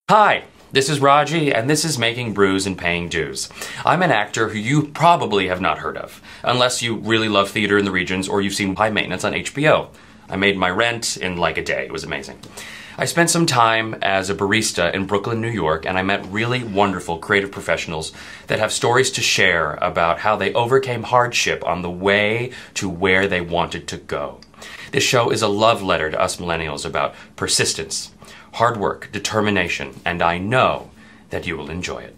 Hi, this is Raji, and this is Making Brews and Paying Dues. I'm an actor who you probably have not heard of, unless you really love theater in the regions or you've seen High Maintenance on HBO. I made my rent in like a day. It was amazing. I spent some time as a barista in Brooklyn, New York, and I met really wonderful creative professionals that have stories to share about how they overcame hardship on the way to where they wanted to go. This show is a love letter to us millennials about persistence, hard work, determination, and I know that you will enjoy it.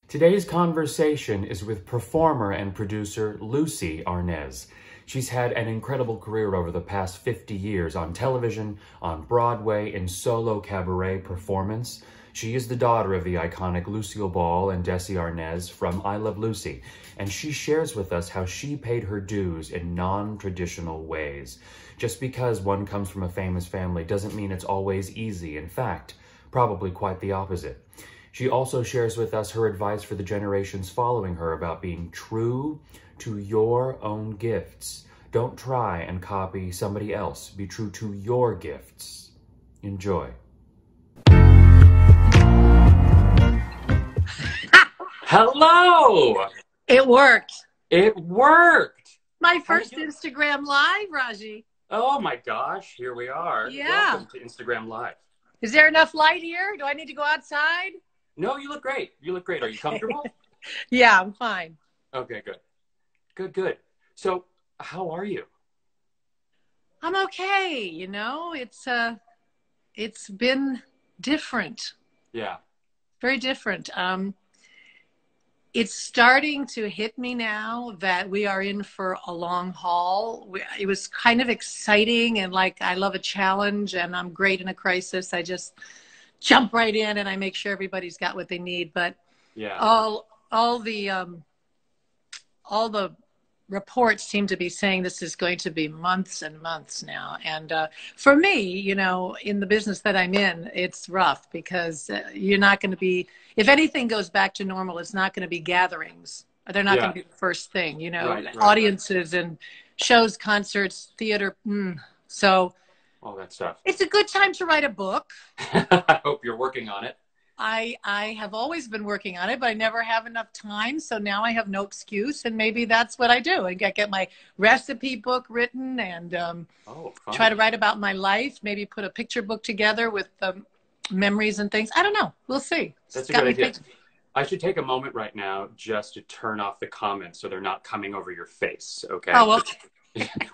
Today's conversation is with performer and producer Lucie Arnaz. She's had an incredible career over the past 50 years on television, on Broadway, in solo cabaret performance. She is the daughter of the iconic Lucille Ball and Desi Arnaz from I Love Lucy, and she shares with us how she paid her dues in non-traditional ways. Just because one comes from a famous family doesn't mean it's always easy. In fact, probably quite the opposite. She also shares with us her advice for the generations following her about being true to your own gifts. Don't try and copy somebody else. Be true to your gifts. Enjoy. Hello! It worked. It worked! My first Instagram Live, Raji. Oh my gosh, here we are. Yeah. Welcome to Instagram Live. Is there enough light here? Do I need to go outside? No, you look great. You look great. Are you comfortable? Yeah, I'm fine. Okay, good. Good. So, how are you? I'm okay. It's been different. Yeah. Very different. It's starting to hit me now that we are in for a long haul. It was kind of exciting, and like, I love a challenge, and I'm great in a crisis. I just jump right in and I make sure everybody's got what they need. But yeah, all the reports seem to be saying this is going to be months and months now. And for me, in the business that I'm in, it's rough because you're not going to be, if anything goes back to normal, it's not going to be gatherings. They're not going to be the first thing, Right. audiences and shows, concerts, theater. So all that stuff. It's a good time to write a book. I hope you're working on it. I have always been working on it, but I never have enough time. So now I have no excuse, and maybe that's what I do. I get my recipe book written and try to write about my life, maybe put a picture book together with memories and things. I don't know. We'll see. That's a good idea. I should take a moment right now just to turn off the comments so they're not coming over your face, okay? Oh, well.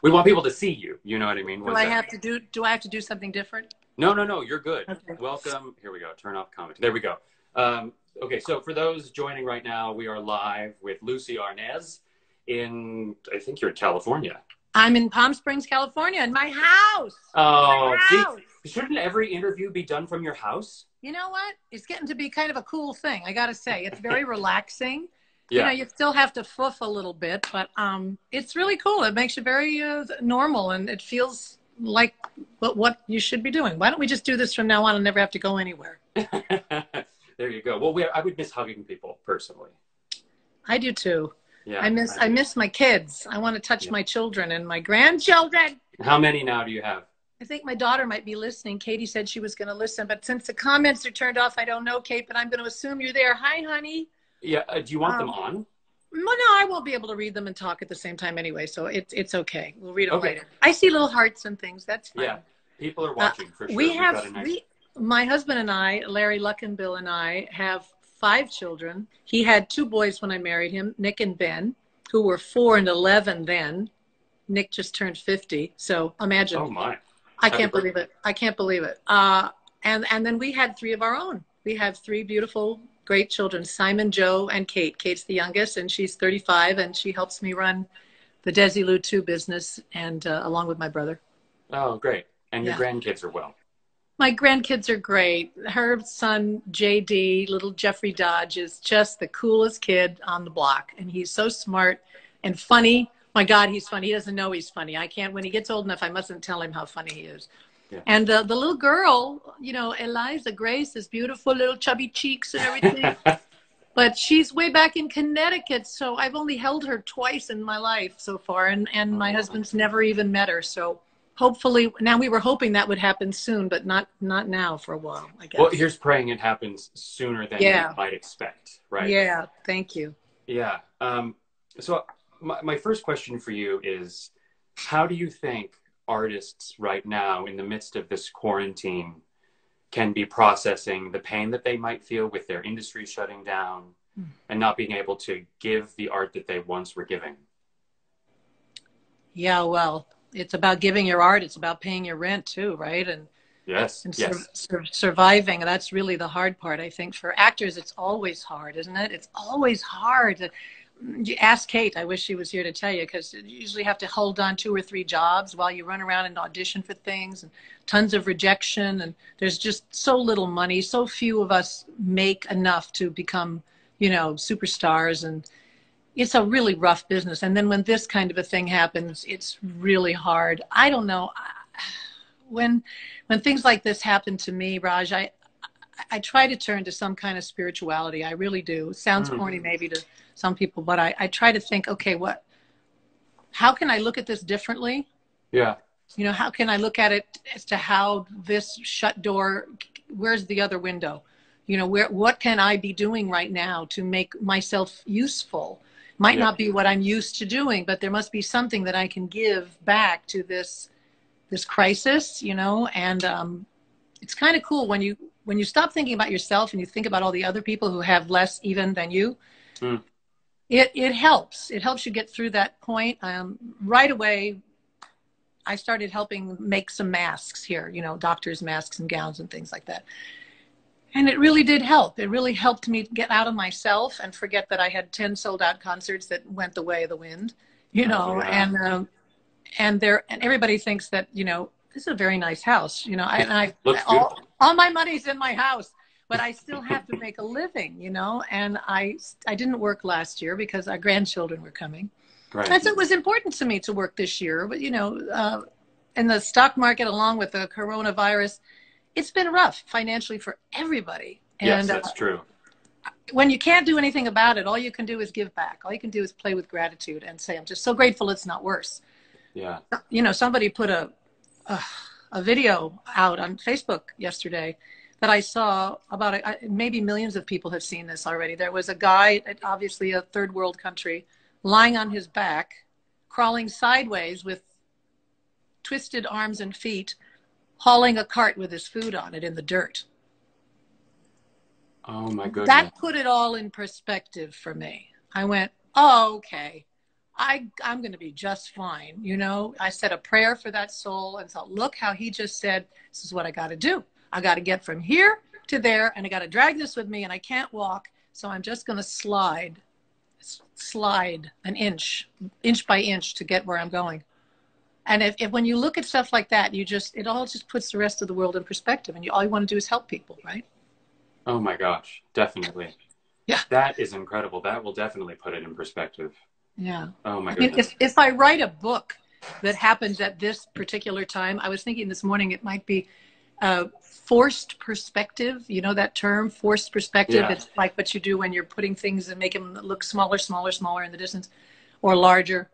We want people to see you. You know what I mean? Do I have to do something different? No, you're good. Okay. Welcome. Here we go. Turn off comment. There we go. Okay, so for those joining right now, we are live with Lucie Arnaz in, I think you're in California. I'm in Palm Springs, California, in my house. Oh, see, shouldn't every interview be done from your house? You know what? It's getting to be kind of a cool thing. I got to say, it's very relaxing. Yeah. You still have to foof a little bit, but it's really cool. It makes you very normal, and it feels like what you should be doing. Why don't we just do this from now on and never have to go anywhere? There you go. Well, I would miss hugging people personally. I do too. Yeah, I miss my kids. I want to touch my children and my grandchildren. How many now do you have? I think my daughter might be listening. Katie said she was going to listen, but since the comments are turned off, I don't know, Kate, but I'm going to assume you're there. Hi, honey. Yeah. Do you want them on? No, I won't be able to read them and talk at the same time anyway, so it's okay. We'll read them later. I see little hearts and things. That's fine. Yeah, people are watching for sure. My husband and I, Larry Luckenbill and I, have 5 children. He had 2 boys when I married him, Nick and Ben, who were 4 and 11 then. Nick just turned 50, so imagine. Oh my! I can't believe it. And then we had 3 of our own. We have 3 beautiful, great children, Simon, Joe, and Kate. Kate's the youngest, and she's 35, and she helps me run the Desilu 2 business, and along with my brother. Oh, great. And your grandkids are well. My grandkids are great. Her son, JD, little Jeffrey Dodge, is just the coolest kid on the block, and he's so smart and funny. My God, he's funny. He doesn't know he's funny. When he gets old enough, I mustn't tell him how funny he is. Yeah. And the little girl, Eliza Grace, is beautiful, little chubby cheeks and everything. But she's way back in Connecticut, so I've only held her twice in my life so far, and my husband's never even met her. So hopefully now, we were hoping that would happen soon, but not now for a while, I guess. Well, here's praying it happens sooner than you might expect, right? Yeah, thank you. Yeah. So my first question for you is, how do you think artists right now in the midst of this quarantine can be processing the pain that they might feel with their industry shutting down and not being able to give the art that they once were giving? Yeah, well, it's about giving your art. It's about paying your rent too, right? And Yes, yes. Surviving. That's really the hard part, I think. For actors, it's always hard, isn't it? It's always hard. You ask Kate, I wish she was here to tell you, because you usually have to hold on 2 or 3 jobs while you run around and audition for things, and tons of rejection. And there's just so little money. So few of us make enough to become, superstars. And it's a really rough business. And then when this kind of a thing happens, it's really hard. I don't know. When things like this happen to me, Raj, I try to turn to some kind of spirituality. I really do. It sounds corny maybe to some people, but I try to think, okay, how can I look at this differently? Yeah. How can I look at it as to how this shut door, where's the other window? What can I be doing right now to make myself useful? Might not be what I'm used to doing, but there must be something that I can give back to this crisis, and it's kind of cool when you stop thinking about yourself and you think about all the other people who have less even than you. It helps you get through that point. Right away I started helping make some masks here, doctors' masks and gowns and things like that, and it really did help. It really helped me get out of myself and forget that I had 10 sold out concerts that went the way of the wind, and everybody thinks that, this is a very nice house, all my money's in my house, but I still have to make a living, and I didn't work last year because our grandchildren were coming. Right. And so it was important to me to work this year, but in the stock market, along with the coronavirus, it's been rough financially for everybody. Yes, that's true. When you can't do anything about it, all you can do is give back. All you can do is play with gratitude and say, I'm just so grateful it's not worse. Yeah. Somebody put a video out on Facebook yesterday that I saw about maybe millions of people have seen this already. There was a guy, obviously a third world country, lying on his back, crawling sideways with twisted arms and feet, hauling a cart with his food on it in the dirt. Oh my goodness. That put it all in perspective for me. I went, oh, okay. I'm going to be just fine. I said a prayer for that soul and thought, look how he just said, this is what I got to do. I got to get from here to there, and I got to drag this with me, and I can't walk. So I'm just going to slide an inch by inch to get where I'm going. And if when you look at stuff like that, it all just puts the rest of the world in perspective, and all you want to do is help people, right? Oh my gosh, definitely. Yeah. That is incredible. That will definitely put it in perspective. Yeah. Oh my goodness. If I write a book that happens at this particular time, I was thinking this morning it might be forced perspective. You know that term, forced perspective? Yeah. It's like what you do when you're putting things and make them look smaller in the distance, or larger.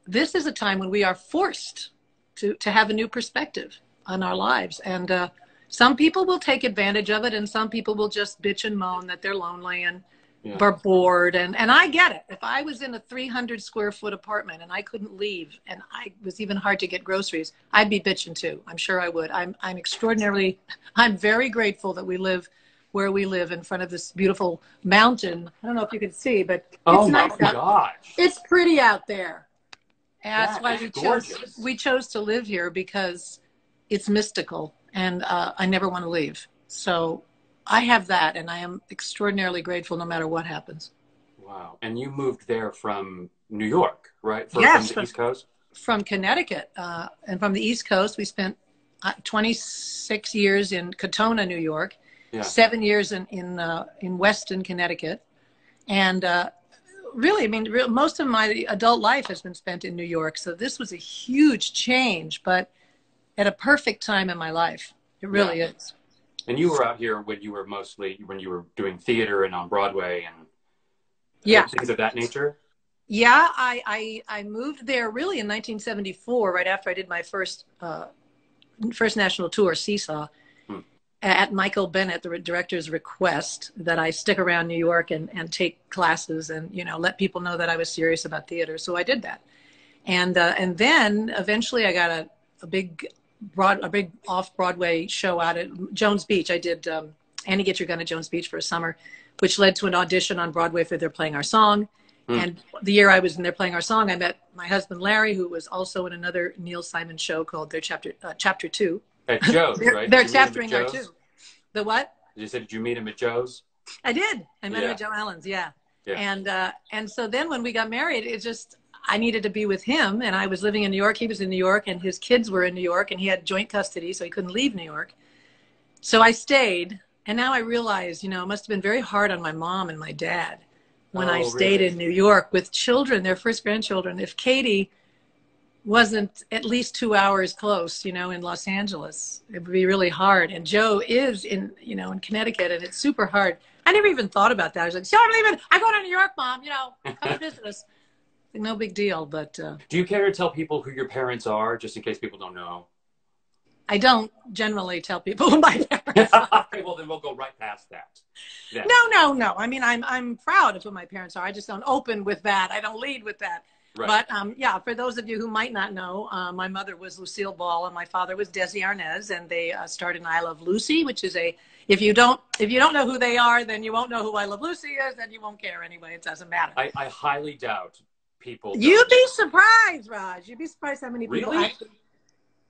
This is a time when we are forced to have a new perspective on our lives. And some people will take advantage of it, and some people will just bitch and moan that they're lonely and are bored. And I get it. If I was in a 300 square foot apartment and I couldn't leave, and I was even hard to get groceries, I'd be bitching too. I'm sure I would. I'm very grateful that we live where we live, in front of this beautiful mountain. I don't know if you can see, but it's nice. Oh my gosh. It's pretty out there. And that's why we chose to live here, because it's mystical, and I never want to leave. So I have that, and I am extraordinarily grateful no matter what happens. Wow. And you moved there from New York, right? Yes. From the East Coast? From Connecticut. And from the East Coast, we spent 26 years in Katona, New York, 7 years in Weston, Connecticut. And really, most of my adult life has been spent in New York. So this was a huge change, but at a perfect time in my life. It really is. And you were out here when you were doing theater and on Broadway and things of that nature? Yeah, I moved there really in 1974, right after I did my first national tour, Seesaw, Hmm. at Michael Bennett, the director's request that I stick around New York and take classes and, you know, let people know that I was serious about theater. So I did that. And then eventually I got a big off-Broadway show out at Jones Beach. I did Annie Get Your Gun at Jones Beach for a summer, which led to an audition on Broadway for They're Playing Our Song. And the year I was in They're Playing Our Song, I met my husband, Larry, who was also in another Neil Simon show called Their Chapter 2. At Joe's, right? They're chaptering our 2. The what? You said, did you meet him at Joe's? I did. I met him at Joe Allen's, yeah. And so then when we got married, it just, I needed to be with him, and I was living in New York. He was in New York, and his kids were in New York, and he had joint custody, so he couldn't leave New York. So I stayed, and now I realize, you know, it must have been very hard on my mom and my dad when I stayed in New York with children, their first grandchildren. If Katie wasn't at least 2 hours close, you know, in Los Angeles, it would be really hard. And Joe is in, you know, in Connecticut, and it's super hard. I never even thought about that. I was like, so I'm leaving. I go to New York, Mom, you know, come to visit us. No big deal, but... Do you care to tell people who your parents are, just in case people don't know? I don't generally tell people who my parents are. Okay, well, then we'll go right past that. Yeah. No. I mean, I'm proud of who my parents are. I just don't open with that. I don't lead with that. Right. But yeah, for those of you who might not know, my mother was Lucille Ball and my father was Desi Arnaz, and they started an I Love Lucy, which is a, if you don't know who they are, then you won't know who I Love Lucy is, and you won't care anyway. It doesn't matter. I highly doubt people. You'd be surprised, Raj. You'd be surprised how many people really? actually.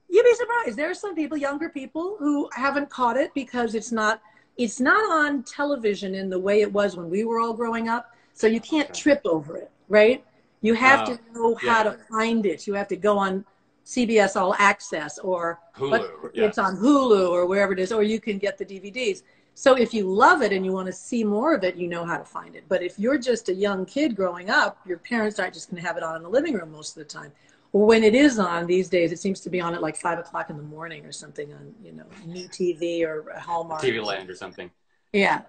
You'd be surprised. There are some people, younger people, who haven't caught it because it's not on television in the way it was when we were all growing up. So you can't trip over it, right? You have to know how to find it. You have to go on CBS All Access or Hulu. It's on Hulu or wherever it is, or you can get the DVDs. So if you love it and you want to see more of it, you know how to find it. But if you're just a young kid growing up, your parents aren't just going to have it on in the living room most of the time. Or when it is on these days, it seems to be on at like 5 o'clock in the morning or something on, you know, Me TV or Hallmark. TV Land or something. Yeah.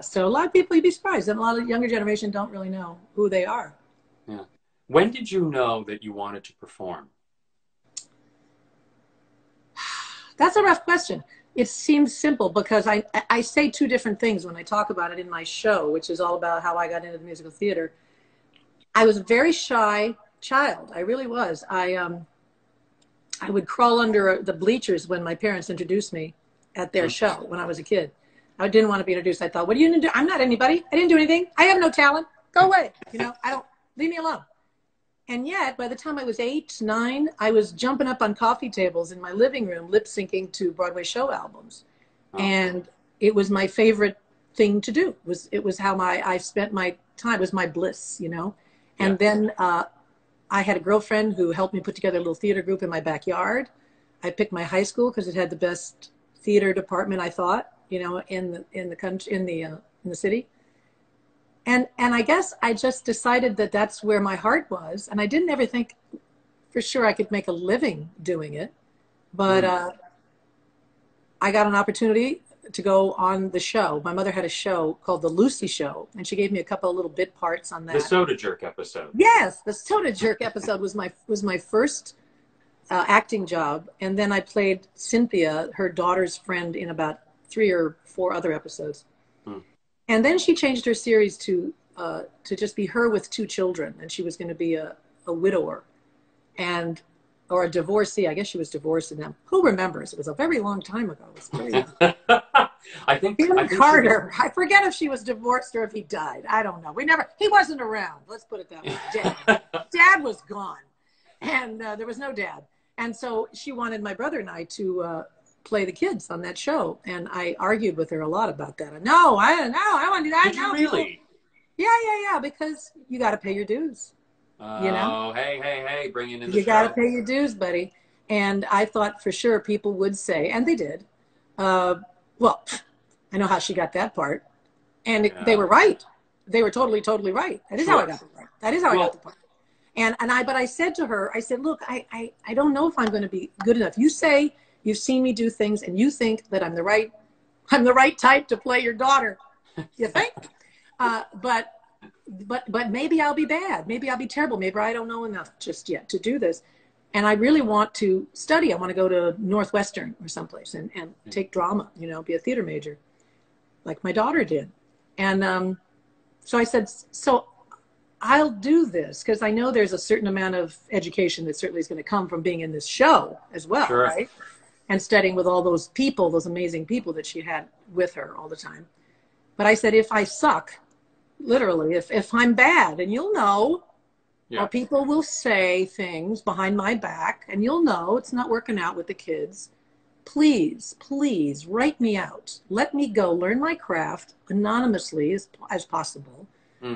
So a lot of people, you'd be surprised. And a lot of younger generation don't really know who they are. Yeah. When did you know that you wanted to perform? That's a rough question. It seems simple because I say 2 different things when I talk about it in my show, which is all about how I got into the musical theater. I was a very shy child. I really was. I would crawl under the bleachers when my parents introduced me at their show when I was a kid. I didn't want to be introduced. I thought, what are you going to do? I'm not anybody. I didn't do anything. I have no talent. Go away. You know, leave me alone. And yet, by the time I was 8, 9, I was jumping up on coffee tables in my living room, lip syncing to Broadway show albums. Oh. And it was my favorite thing to do. It was how I spent my time. It was my bliss, you know. And then I had a girlfriend who helped me put together a little theater group in my backyard. I picked my high school because it had the best theater department, I thought, you know, in the country, in the city. And I guess I just decided that that's where my heart was. And I didn't ever think for sure I could make a living doing it. But I got an opportunity to go on the show. My mother had a show called The Lucie Show, and she gave me a couple of little bit parts on that. The Soda Jerk episode. Yes, the Soda Jerk episode was my first acting job. And then I played Cynthia, her daughter's friend, in about 3 or 4 other episodes. And then she changed her series to just be her with 2 children, and she was going to be a widower, or a divorcee. I guess she was divorced. And who remembers? It was a very long time ago. It was very I think Carter. I forget if she was divorced or if he died. I don't know. He wasn't around. Let's put it that way. Dad was gone, and there was no dad. And so she wanted my brother and I to play the kids on that show, and I argued with her a lot about that. No, I want to do that. Did you really? Yeah, because you got to pay your dues. You know? Hey, bring it in the You got to pay your dues, buddy. And I thought for sure people would say, and they did, well, I know how she got that part. And they were right. They were totally, totally right. That is how I got the part. That is how I got the part. But I said to her, I said, look, I don't know if I'm going to be good enough. You say you've seen me do things and you think that I'm the right type to play your daughter. You think? But but maybe I'll be bad. Maybe I'll be terrible. Maybe I don't know enough just yet to do this. And I really want to study. I want to go to Northwestern or someplace and take drama, you know, be a theater major like my daughter did. And so I said, so I'll do this because I know there's a certain amount of education that certainly is going to come from being in this show as well, Sure. right? And studying with all those people, those amazing people that she had with her all the time. But I said, if I suck, literally, if I'm bad, and you'll know, or people will say things behind my back, and you'll know it's not working out with the kids, please, please write me out. Let me go learn my craft anonymously as possible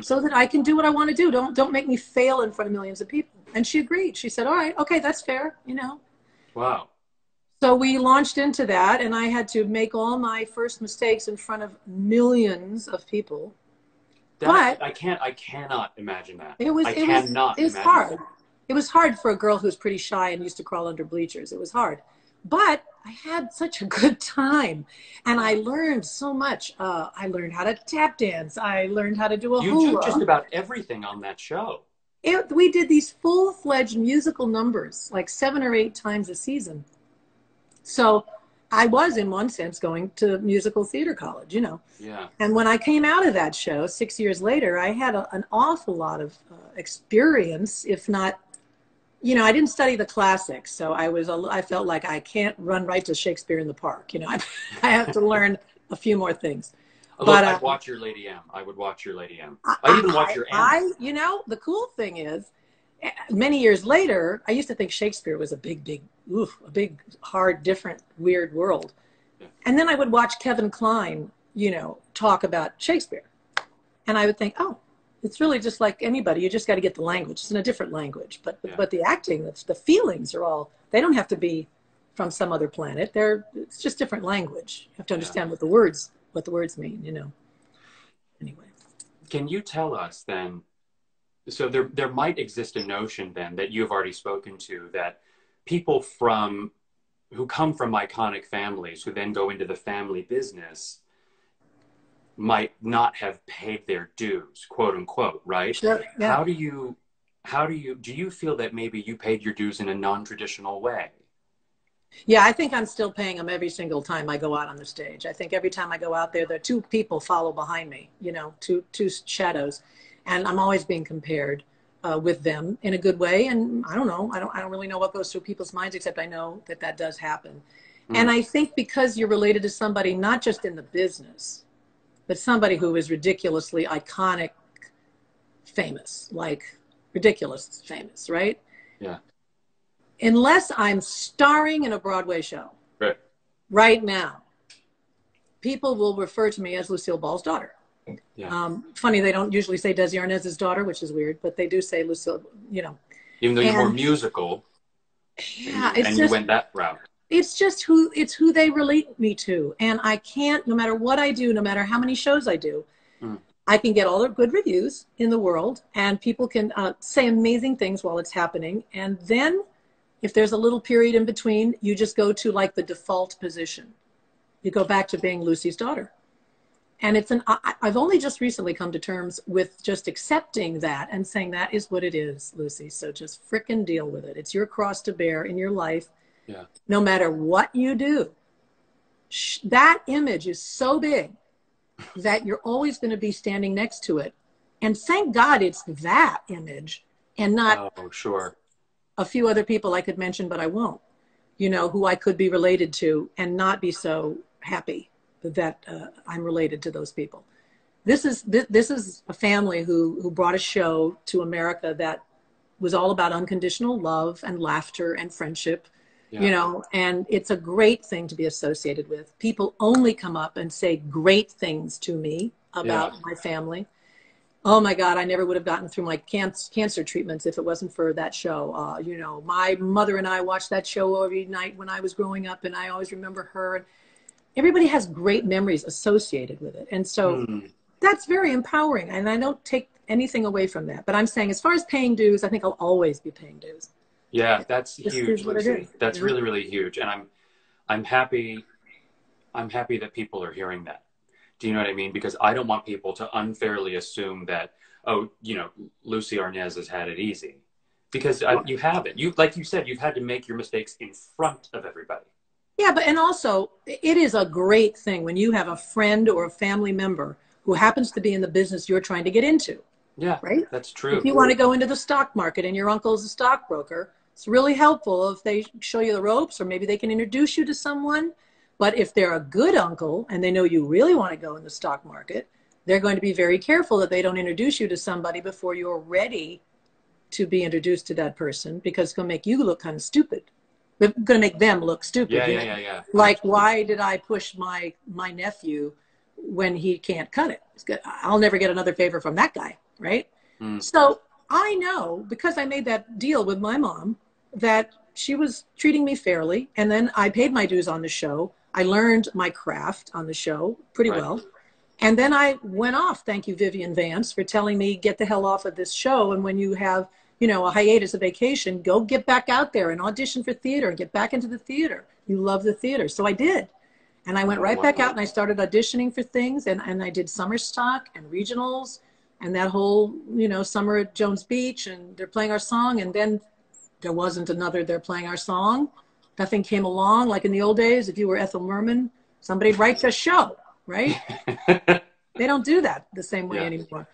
so that I can do what I want to do. Don't make me fail in front of millions of people. And she agreed. She said, all right, okay, that's fair, you know. Wow. So we launched into that, and I had to make all my first mistakes in front of millions of people. But I cannot imagine that. It was hard. That. It was hard for a girl who's pretty shy and used to crawl under bleachers. It was hard. But I had such a good time, and I learned so much. I learned how to tap dance. I learned how to do a hula. You do just about everything on that show. We did these full-fledged musical numbers, like 7 or 8 times a season. So I was, in one sense, going to musical theater college, you know. Yeah. And when I came out of that show 6 years later, I had an awful lot of experience, if not, you know, I didn't study the classics. So I felt like I can't run right to Shakespeare in the Park. You know, I have to learn a few more things. But I'd watch your Lady M. I would watch your Lady M. I even watch your M. You know, the cool thing is, many years later, I used to think Shakespeare was a big, hard, different, weird world. Yeah. And then I would watch Kevin Kline, you know, talk about Shakespeare. And I would think, oh, it's really just like anybody. You just got to get the language. It's in a different language. But the acting, the feelings are all, they don't have to be from some other planet. It's just different language. You have to understand what the words mean, you know. Anyway. Can you tell us then, so there might exist a notion then that you've already spoken to, that people who come from iconic families who then go into the family business might not have paid their dues, quote unquote, right? Sure. Yeah. Do you feel that maybe you paid your dues in a non-traditional way? Yeah, I think I'm still paying them every single time I go out on the stage. I think every time I go out there are 2 people follow behind me, you know, two shadows. And I'm always being compared with them in a good way. And I don't know. I don't really know what goes through people's minds, except I know that does happen. And I think because you're related to somebody, not just in the business, but somebody who is ridiculously iconic, famous, like ridiculous famous, right? Yeah. Unless I'm starring in a Broadway show right now, people will refer to me as Lucille Ball's daughter. Yeah. Funny, they don't usually say Desi Arnaz's daughter, which is weird, but they do say Lucille, you know. Even though you're more musical. Yeah, and you went that route. It's just who they relate me to. And I can't, no matter what I do, no matter how many shows I do, I can get all the good reviews in the world, and people can say amazing things while it's happening. And then if there's a little period in between, you just go to like the default position. You go back to being Lucy's daughter. And I've only just recently come to terms with just accepting that and saying that is what it is, Lucy. So just frickin' deal with it. It's your cross to bear in your life. Yeah. No matter what you do. That image is so big that you're always going to be standing next to it. And thank God it's that image and not a few other people I could mention, but I won't, you know, who I could be related to and not be so happy that I'm related to those people. This is a family who brought a show to America that was all about unconditional love and laughter and friendship, you know, and it's a great thing to be associated with. People only come up and say great things to me about my family. Oh my God, I never would have gotten through my cancer treatments if it wasn't for that show. You know, my mother and I watched that show every night when I was growing up, and I always remember her. Everybody has great memories associated with it. And so that's very empowering. And I don't take anything away from that. But I'm saying as far as paying dues, I think I'll always be paying dues. Yeah, that's huge, Lucy. That's really, really huge. And I'm happy that people are hearing that. Do you know what I mean? Because I don't want people to unfairly assume that, oh, you know, Lucie Arnaz has had it easy. Because you haven't. Like you said, you've had to make your mistakes in front of everybody. Yeah, and also it is a great thing when you have a friend or a family member who happens to be in the business you're trying to get into. Yeah, right? That's true. If you want to go into the stock market and your uncle's a stockbroker, it's really helpful if they show you the ropes, or maybe they can introduce you to someone. But if they're a good uncle and they know you really want to go in the stock market, they're going to be very careful that they don't introduce you to somebody before you're ready to be introduced to that person, because it's going to make you look kind of stupid. It's going to make them look stupid. Yeah. Like, why did I push my nephew when he can't cut it? I'll never get another favor from that guy, right? So I know, because I made that deal with my mom, that she was treating me fairly. And then I paid my dues on the show. I learned my craft on the show pretty well. And then I went off. Thank you, Vivian Vance, for telling me, get the hell off of this show. And when you have, you know, a hiatus, a vacation, go get back out there and audition for theater and get back into the theater. You love the theater. So I did. And I went right back out and I started auditioning for things. And I did summer stock and regionals and that whole, you know, summer at Jones Beach, and they're playing our song. And then there wasn't another They're Playing Our Song. Nothing came along. Like in the old days, if you were Ethel Merman, somebody'd write a show, right? They don't do that the same way anymore.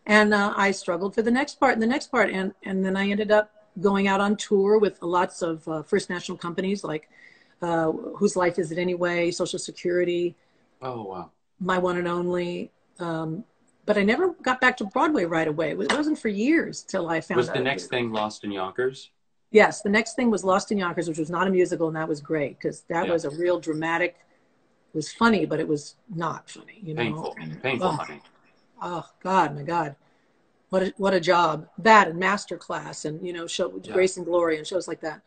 And I struggled for the next part and the next part. And then I ended up going out on tour with lots of First National companies, like Whose Life Is It Anyway, Social Security. Oh, wow. My One and Only. But I never got back to Broadway right away. It wasn't for years till I found out. Was the next thing Lost in Yonkers? Yes, the next thing was Lost in Yonkers, which was not a musical, and that was great, because that was a real dramatic. It was funny, but it was not funny. You know? Painful funny. Oh God, my God, what a job! That and Master Class, and you know, Grace and Glory, and shows like that.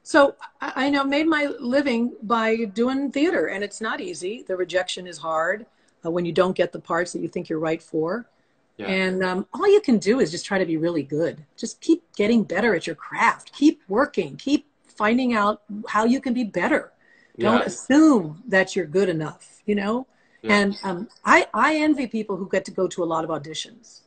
So I know made my living by doing theater, and it's not easy. The rejection is hard when you don't get the parts that you think you're right for. Yeah. And all you can do is just try to be really good. Just keep getting better at your craft. Keep working. Keep finding out how you can be better. Don't assume that you're good enough, you know? Yeah. And I envy people who get to go to a lot of auditions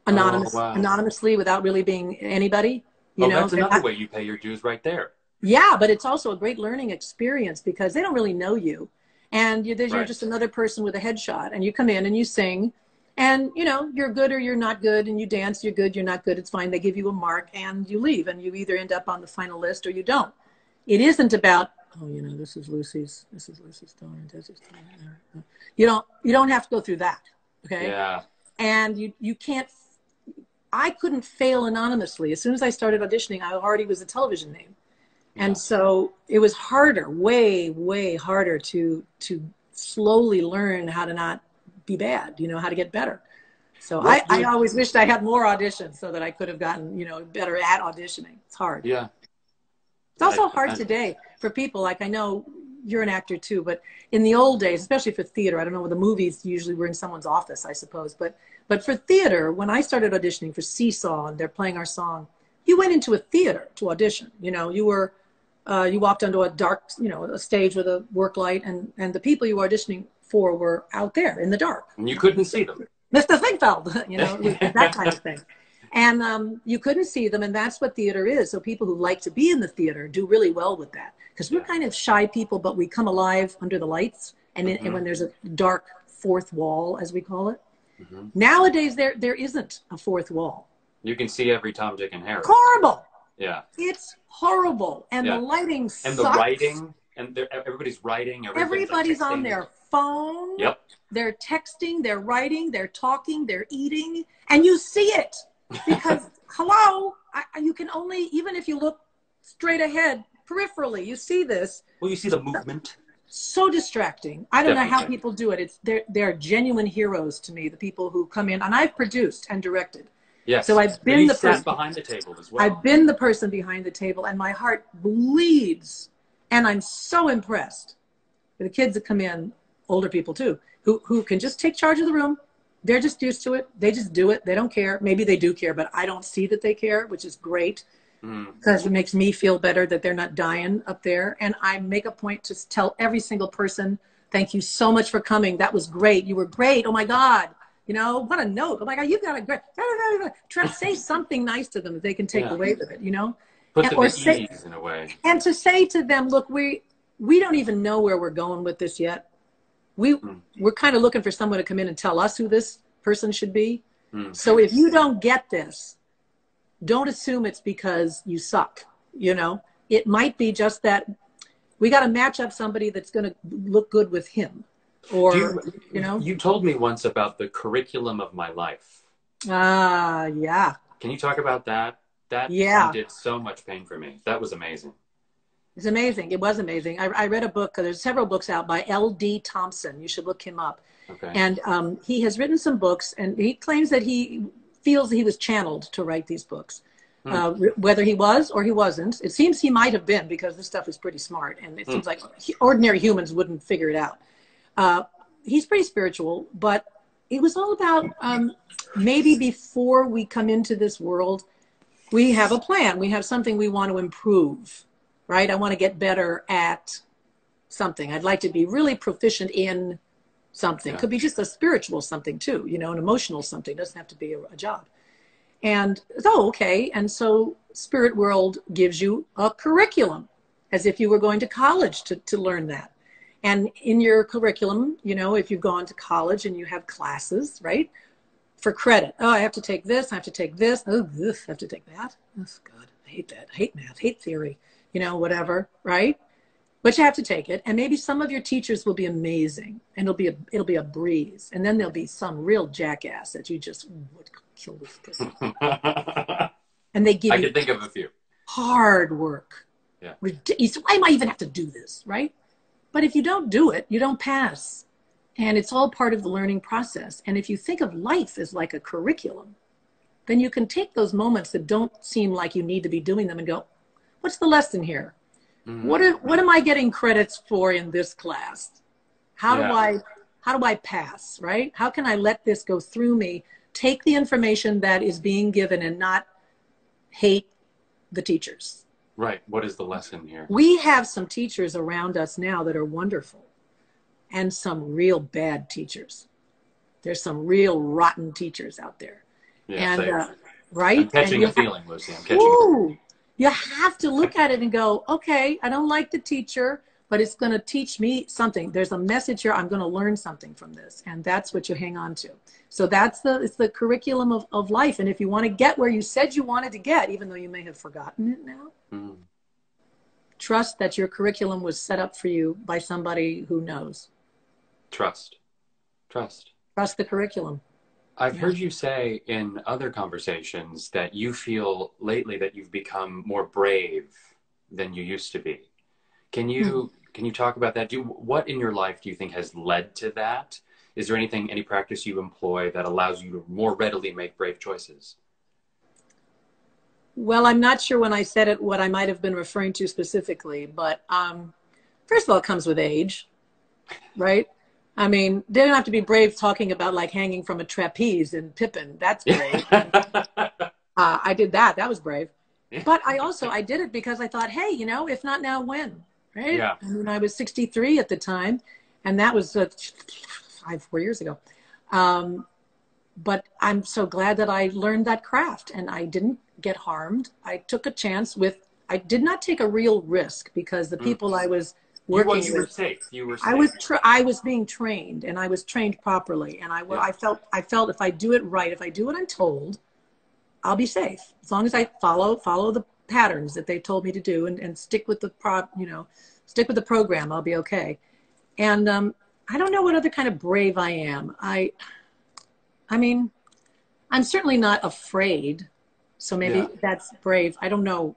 anonymously without really being anybody. You know? That's another way you pay your dues right there. Yeah, but it's also a great learning experience because they don't really know you. And you're just another person with a headshot. And you come in and you sing. And, you know, you're good or you're not good, and you dance, you're good, you're not good, it's fine. They give you a mark and you leave, and you either end up on the final list or you don't. It isn't about, oh, you know, this is Lucie's story. You don't have to go through that, okay? Yeah. And you can't, I couldn't fail anonymously. As soon as I started auditioning, I already was a television name. And so it was harder, way, way harder to slowly learn how to not be bad, you know, how to get better. So I always wished I had more auditions so that I could have gotten, you know, better at auditioning. It's hard. Yeah. It's also hard today for people. Like, I know you're an actor too, but in the old days, especially for theater, I don't know, the movies usually were in someone's office, I suppose. But for theater, when I started auditioning for Seesaw and They're Playing Our Song, you went into a theater to audition. You know, you walked onto a dark, you know, a stage with a work light, and the people you were auditioning for were out there in the dark. And you couldn't see them. Mr. Thingfeld, you know, that kind of thing. And you couldn't see them, and that's what theater is. So people who like to be in the theater do really well with that. Because we're kind of shy people, but we come alive under the lights. And, and when there's a dark fourth wall, as we call it. Nowadays, there isn't a fourth wall. You can see every Tom, Dick, and Harry. Horrible. Yeah. It's horrible. And the lighting sucks. And the writing. And everybody's writing. Everybody's on their phone. Yep. They're texting, they're writing, they're talking, they're eating. And you see it. Because, hello, you can only, even if you look straight ahead, peripherally, you see this. Well, you see the movement. So distracting. I don't know how people do it. They're genuine heroes to me, the people who come in. And I've produced and directed. Yes. So I've been the person behind the table as well. I've been the person behind the table, and my heart bleeds. And I'm so impressed with the kids that come in, older people too, who can just take charge of the room. They're just used to it. They just do it. They don't care. Maybe they do care, but I don't see that they care, which is great because it makes me feel better that they're not dying up there. And I make a point to tell every single person, thank you so much for coming. That was great. You were great. Oh my God. You know, what a note. Oh my God, you got a great, try to say something nice to them that they can take away with it, you know? Put them at ease in a way. And to say to them, look, we don't even know where we're going with this yet. We're kind of looking for someone to come in and tell us who this person should be. So if you don't get this, don't assume it's because you suck, you know? It might be just that we got to match up somebody that's going to look good with him. Or, you know? You told me once about the curriculum of my life. Yeah. Can you talk about that? That did so much pain for me. That was amazing. It's amazing. It was amazing. I read a book. There's several books out by L.D. Thompson. You should look him up. Okay. And he has written some books, and he claims that he feels he was channeled to write these books. Whether he was or he wasn't, it seems he might have been, because this stuff is pretty smart, and it seems like ordinary humans wouldn't figure it out. He's pretty spiritual, but it was all about maybe before we come into this world, we have a plan. We have something we want to improve, right? I want to get better at something. I'd like to be really proficient in something. Could be just a spiritual something too, you know, an emotional something. It doesn't have to be a job. And okay. And so Spirit World gives you a curriculum as if you were going to college to learn that. And in your curriculum, you know, if you've gone to college and you have classes, right, for credit. Oh, I have to take this. I have to take this. Oh, I have to take that. Oh, God, I hate that. I hate math, hate theory, you know, whatever, right? But you have to take it. And maybe some of your teachers will be amazing, and it'll be a breeze. And then there'll be some real jackass that you just would kill this person. And they give you, I can think of a few. Hard work. Yeah. Ridiculous. Why am I even have to do this, right? But if you don't do it, you don't pass. And it's all part of the learning process. And if you think of life as like a curriculum, then you can take those moments that don't seem like you need to be doing them and go, what's the lesson here? What am I getting credits for in this class? How do I pass, right? How can I let this go through me, take the information that is being given and not hate the teachers? Right. What is the lesson here? We have some teachers around us now that are wonderful, and some real bad teachers. There's some real rotten teachers out there. Yeah, and right? I'm catching a feeling, Lucie. I'm catching a feeling. You have to look at it and go, okay, I don't like the teacher, but it's going to teach me something. There's a message here. I'm going to learn something from this. And that's what you hang on to. So it's the curriculum of life. And if you want to get where you said you wanted to get, even though you may have forgotten it now, trust that your curriculum was set up for you by somebody who knows. Trust the curriculum. I've heard you say in other conversations that you feel lately that you've become more brave than you used to be. Can you talk about that? What in your life do you think has led to that? Is there any practice you employ that allows you to more readily make brave choices? Well, I'm not sure when I said it what I might have been referring to specifically, but first of all, it comes with age, right? I mean, they don't have to be brave talking about like hanging from a trapeze in Pippin. That's brave. I did that. That was brave. But I did it because I thought, hey, you know, if not now, when? Right? Yeah. I mean, I was 63 at the time, and that was 4 years ago. But I'm so glad that I learned that craft, and I didn't get harmed. I took a chance I did not take a real risk, because the people I was working with, you were safe. I was being trained, and I was trained properly. And I felt if I do it right, if I do what I'm told, I'll be safe. As long as I follow the patterns that they told me to do, and stick with the program, I'll be okay. And I don't know what other kind of brave I am. I mean, I'm certainly not afraid. So maybe that's brave. I don't know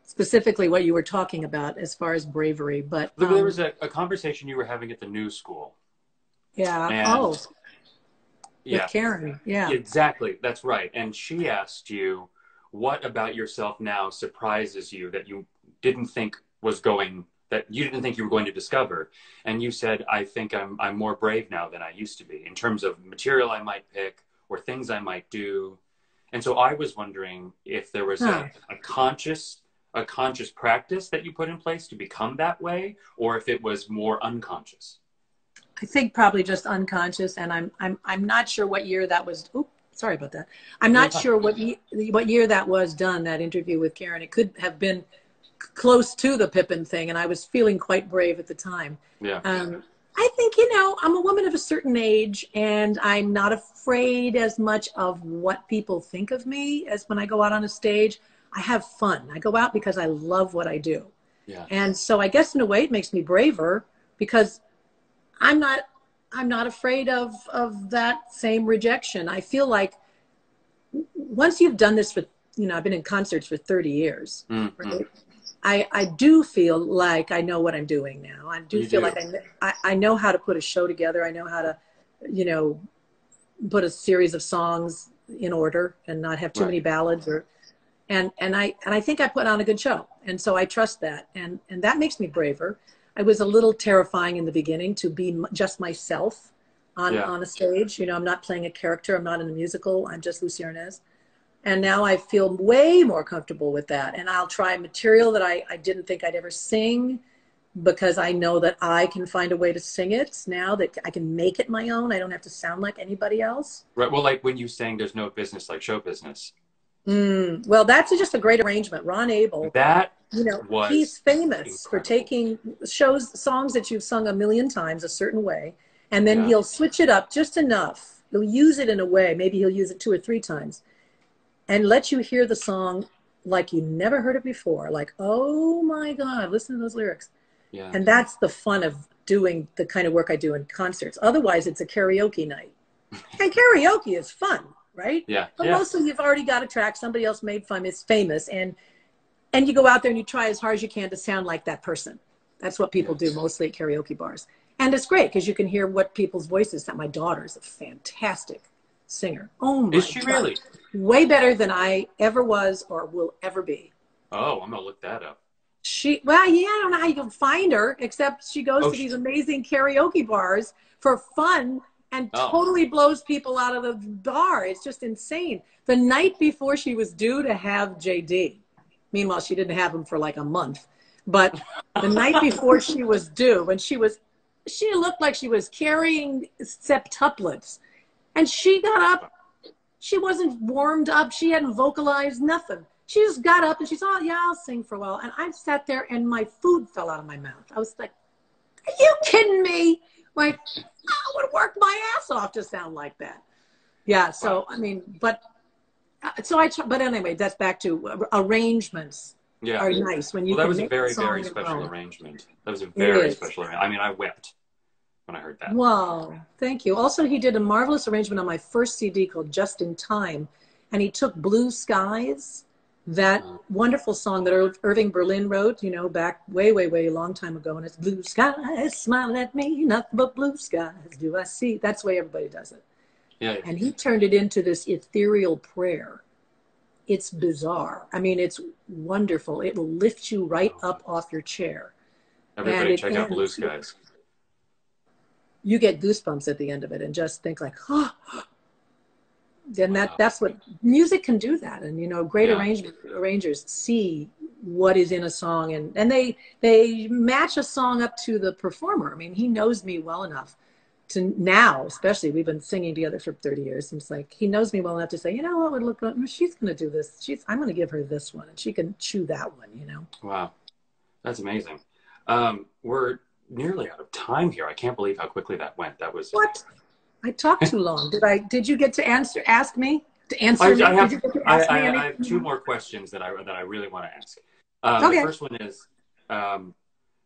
specifically what you were talking about as far as bravery, but there was a conversation you were having at the news school. Yeah. With Karen. Yeah. Exactly. That's right. And she asked you, what about yourself now surprises you that you didn't think you were going to discover? And you said, I think I'm more brave now than I used to be, in terms of material I might pick or things I might do. And so I was wondering if there was a conscious practice that you put in place to become that way, or if it was more unconscious. I think probably just unconscious, and I'm not sure what year that was. Oops, sorry about that. I'm not sure what year that was done, that interview with Karen. It could have been close to the Pippin thing, and I was feeling quite brave at the time. Yeah. I think, you know, I'm a woman of a certain age, and I'm not afraid as much of what people think of me as when I go out on a stage. I have fun. I go out because I love what I do. Yeah. And so I guess in a way it makes me braver, because I'm not afraid of that same rejection. I feel like once you've done this for, you know, I've been in concerts for 30 years, right? I do feel like I know what I'm doing now. I do feel like I know how to put a show together. I know how to, you know, put a series of songs in order and not have too many ballads, and I think I put on a good show. And so I trust that. And that makes me braver. I was a little terrifying in the beginning to be just myself on a stage. You know, I'm not playing a character. I'm not in a musical. I'm just Lucie Arnaz. And now I feel way more comfortable with that. And I'll try material that I didn't think I'd ever sing, because I know that I can find a way to sing it now, that I can make it my own. I don't have to sound like anybody else. Right. Well, like when you sang "There's No Business Like Show Business." Well, that's just a great arrangement. Ron Abel, That, you know, he's famous for taking songs that you've sung a million times a certain way, and then he'll switch it up just enough. He'll use it in a way, maybe he'll use it 2 or 3 times, and let you hear the song like you never heard it before. Like, oh my God, listen to those lyrics. Yeah. And that's the fun of doing the kind of work I do in concerts. Otherwise, it's a karaoke night. And karaoke is fun, right? Yeah. But mostly you've already got a track somebody else made famous, and you go out there and you try as hard as you can to sound like that person. That's what people do mostly at karaoke bars. And it's great because you can hear what people's voices sound. My daughter's a fantastic singer. Oh my God. Is she really? Way better than I ever was or will ever be. Oh, I'm going to look that up. Well, yeah, I don't know how you can find her, except she goes to these amazing karaoke bars for fun and totally blows people out of the bar. It's just insane. The night before she was due to have JD, meanwhile, she didn't have him for like a month, but the night before she was due, and she looked like she was carrying septuplets, and she got up. She wasn't warmed up. She hadn't vocalized nothing. She just got up and she said, oh, yeah, I'll sing for a while. And I sat there and my food fell out of my mouth. I was like, are you kidding me? Like, I would work my ass off to sound like that. Yeah. So, I mean, but anyway, that's back to arrangements are nice. When you that was a very, very special arrangement. That was a very special arrangement. I mean, I wept when I heard that. Wow. Thank you. Also, he did a marvelous arrangement on my first CD called Just in Time. And he took Blue Skies, that wonderful song that Irving Berlin wrote, you know, back way, way, way long time ago. And it's blue skies, smile at me, nothing but blue skies do I see. That's the way everybody does it. Yeah. And he turned it into this ethereal prayer. It's bizarre. I mean, it's wonderful. It will lift you right up off your chair. Everybody check out Blue Skies. You get goosebumps at the end of it and just think like, oh, then that's what music can do that. And, you know, great arrangers see what is in a song, and they match a song up to the performer. I mean, he knows me well enough to now, especially we've been singing together for 30 years. It's like, he knows me well enough to say, you know what would look good? She's going to do this. I'm going to give her this one and she can chew that one, you know? Wow. That's amazing. We're nearly out of time here. I can't believe how quickly that went. That was what? I talked too long. Did you get to ask me? I have 2 more questions that I really want to ask. The first one is,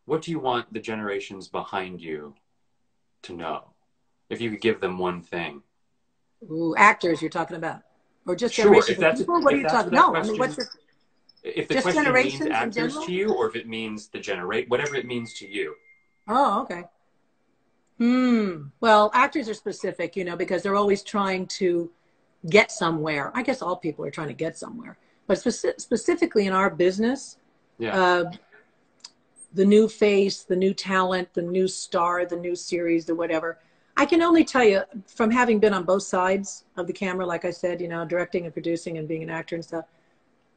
what do you want the generations behind you to know? If you could give them one thing. Ooh, actors you're talking about, or just generations of people? What are you talking? No, I mean, what's your? If the question means actors to you, or if it means whatever it means to you. Oh, okay. Well, actors are specific, you know, because they're always trying to get somewhere. I guess all people are trying to get somewhere. But specifically in our business, the new face, the new talent, the new star, the new series, the whatever, I can only tell you from having been on both sides of the camera, like I said, you know, directing and producing and being an actor and stuff,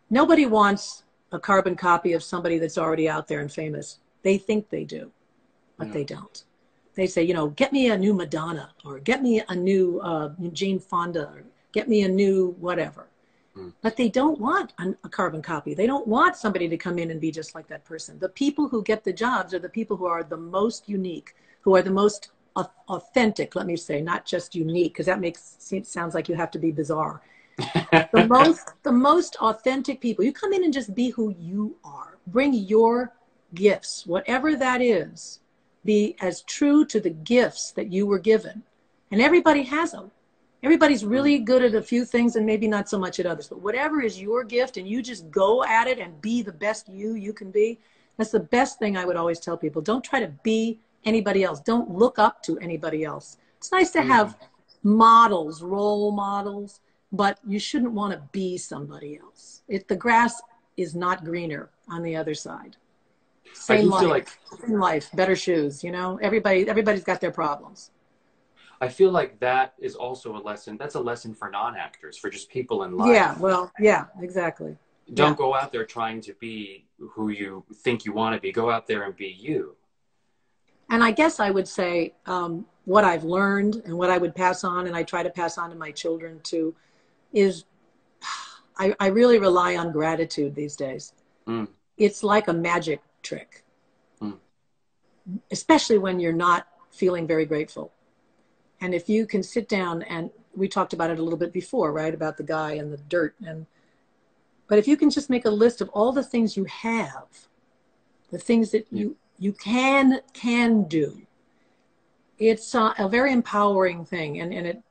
nobody wants a carbon copy of somebody that's already out there and famous. They think they do, but they don't. they say, get me a new Madonna, or get me a new Jane Fonda, or get me a new whatever. But they don't want a carbon copy. They don't want somebody to come in and be just like that person. The people who get the jobs are the people who are the most unique, who are the most authentic, let me say, not just unique, because that sounds like you have to be bizarre. The most authentic people. You come in and just be who you are. Bring your gifts, whatever that is. Be as true to the gifts that you were given. And everybody has them. Everybody's really good at a few things and maybe not so much at others. But whatever is your gift, and you just go at it and be the best you can be, that's the best thing I would always tell people. Don't try to be anybody else. Don't look up to anybody else. It's nice to have models, role models, but you shouldn't want to be somebody else. The grass is not greener on the other side. Same life, better shoes, everybody's got their problems. I feel like that is also a lesson. That's a lesson for non-actors, for just people in life. Yeah, exactly. Don't go out there trying to be who you think you want to be. Go out there and be you. And I guess I would say what I've learned and what I would pass on, and I try to pass on to my children too, is I really rely on gratitude these days. It's like a magic trick, especially when you're not feeling very grateful. And if you can sit down, and we talked about it a little bit before, right? About the guy and the dirt. But if you can just make a list of all the things you have, the things that you can do, it's a very empowering thing. And it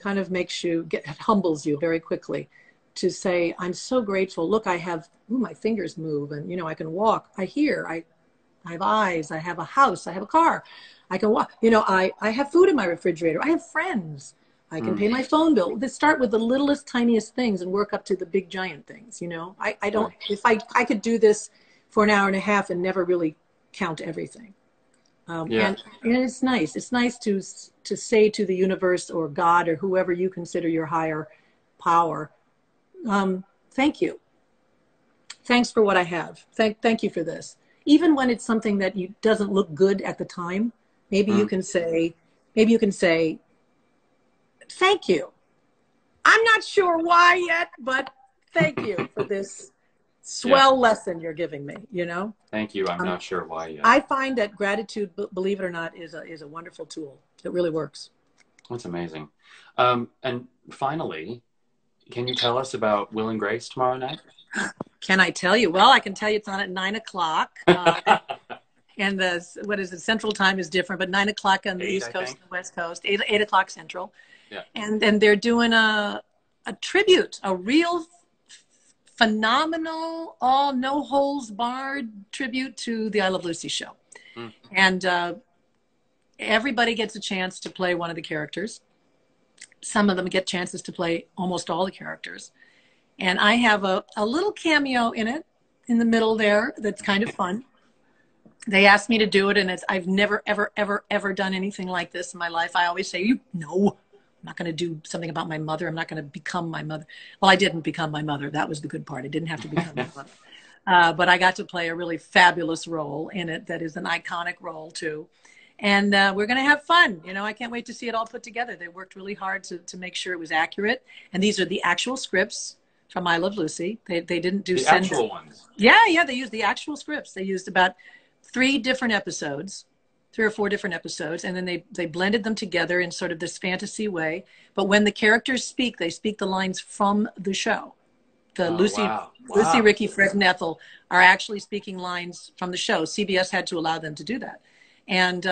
kind of makes it humbles you very quickly to say, I'm so grateful. Look, I have, my fingers move, and, I can walk. I hear, I have eyes, I have a house, I have a car. I can walk, I have food in my refrigerator. I have friends. I can pay my phone bill. Let's start with the littlest, tiniest things and work up to the big, giant things. I don't, if I could do this for an hour and a half and never really count everything. And it's nice. It's nice to say to the universe or God or whoever you consider your higher power, thank you. Thanks for what I have. Thank you for this. Even when it's something that doesn't look good at the time, maybe you can say, thank you. I'm not sure why yet, but thank you for this swell lesson you're giving me, Thank you. I'm not sure why yet. I find that gratitude, believe it or not, is a wonderful tool. It really works. That's amazing. And finally, can you tell us about Will and Grace tomorrow night? Can I tell you? Well, I can tell you it's on at 9:00. And Central time is different, but 9:00 on the East Coast and the West Coast, 8:00 Central. Yeah. And they're doing a tribute, a real phenomenal, all no holes barred tribute to the I Love Lucy show. And everybody gets a chance to play one of the characters. Some of them get chances to play almost all the characters. And I have a little cameo in it, in the middle there, that's kind of fun. They asked me to do it, and I've never, ever, ever, ever done anything like this in my life. I always say, I'm not going to do something about my mother. I'm not going to become my mother. Well, I didn't become my mother. That was the good part. I didn't have to become my mother. But I got to play a really fabulous role in it that is an iconic role, too. And we're going to have fun. I can't wait to see it all put together. They worked really hard to make sure it was accurate. And these are the actual scripts from I Love Lucy. They didn't do the actual ones. Yeah. They used the actual scripts. They used about 3 or 4 different episodes, and then they blended them together in sort of this fantasy way. But when the characters speak, they speak the lines from the show. Lucy, Ricky, Fred, and Ethel are actually speaking lines from the show. CBS had to allow them to do that. And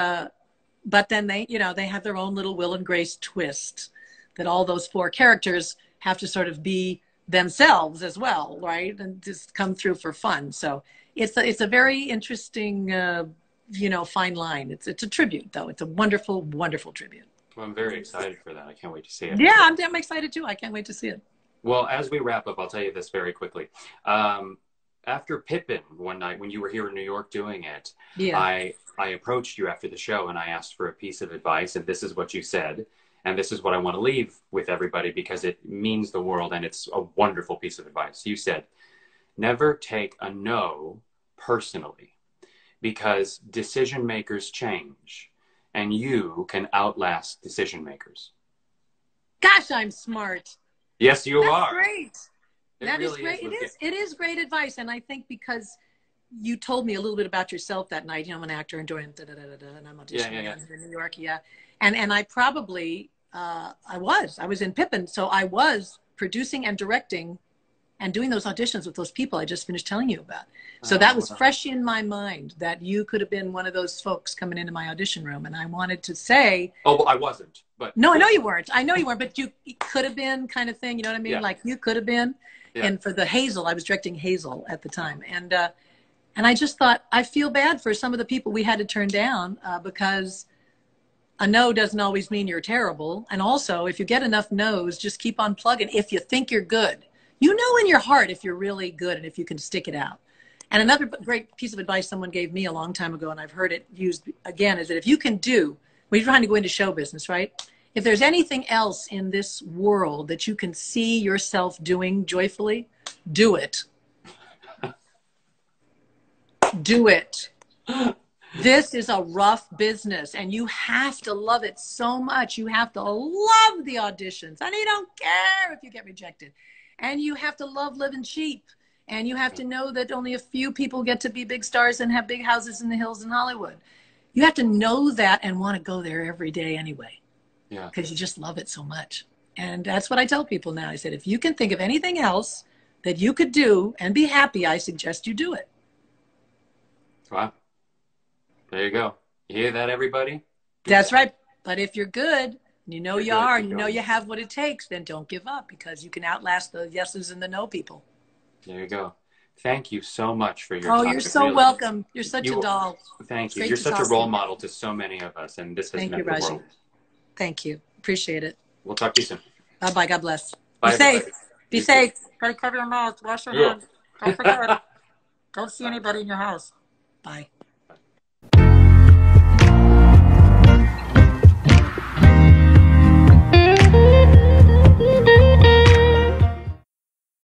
but then they have their own little Will and Grace twist that all those 4 characters have to sort of be themselves as well, right? And just come through for fun. So it's a very interesting, fine line. It's a tribute, though. It's a wonderful, wonderful tribute. Well, I'm very excited for that. I can't wait to see it. Yeah, I'm excited too. I can't wait to see it. Well, as we wrap up, I'll tell you this very quickly. After Pippin one night when you were here in New York doing it, I approached you after the show and I asked for a piece of advice, and this is what you said. And this is what I want to leave with everybody because it means the world and it's a wonderful piece of advice. You said, never take a no personally because decision makers change and you can outlast decision makers. Gosh, I'm smart. Yes, you That's are. great. That is really great. It is great advice. And I think because you told me a little bit about yourself that night, you know, I'm an actor and doing and I'm auditioning in New York. Yeah. And I probably, I was in Pippin. So I was producing and directing and doing those auditions with those people I just finished telling you about. So that was fresh in my mind that you could have been one of those folks coming into my audition room. And I wanted to say, oh, well, I wasn't, but no, I know you weren't. I know you weren't, but you could have been, kind of thing. You know what I mean? Yeah. Like you could have been. Yeah. And for the Hazel, I was directing Hazel at the time. And I just thought, I feel bad for some of the people we had to turn down because a no doesn't always mean you're terrible. And also, if you get enough no's, just keep on plugging if you think you're good. You know in your heart if you're really good and if you can stick it out. And another great piece of advice someone gave me a long time ago, and I've heard it used again, is that if you can do, when you're trying to go into show business, right? If there's anything else in this world that you can see yourself doing joyfully, do it. Do it. This is a rough business and you have to love it so much. You have to love the auditions and you don't care if you get rejected. And you have to love living cheap. And you have to know that only a few people get to be big stars and have big houses in the hills in Hollywood. You have to know that and want to go there every day anyway. Yeah. Because you just love it so much. And that's what I tell people now. I said, if you can think of anything else that you could do and be happy, I suggest you do it. Wow. There you go. You hear that, everybody? That's right. But if you're good, you know you are, and you know you have what it takes, then don't give up because you can outlast the yeses and the no people. There you go. Thank you so much for your time. Oh, you're so welcome. You're such a doll. Thank you. You're such a role model to so many of us, and this has meant the world. Thank you. Appreciate it. We'll talk to you soon. Bye-bye. God bless. Be safe. Be safe. Try to cover your mouth. Wash your hands. Don't forget. Don't see anybody in your house. Bye.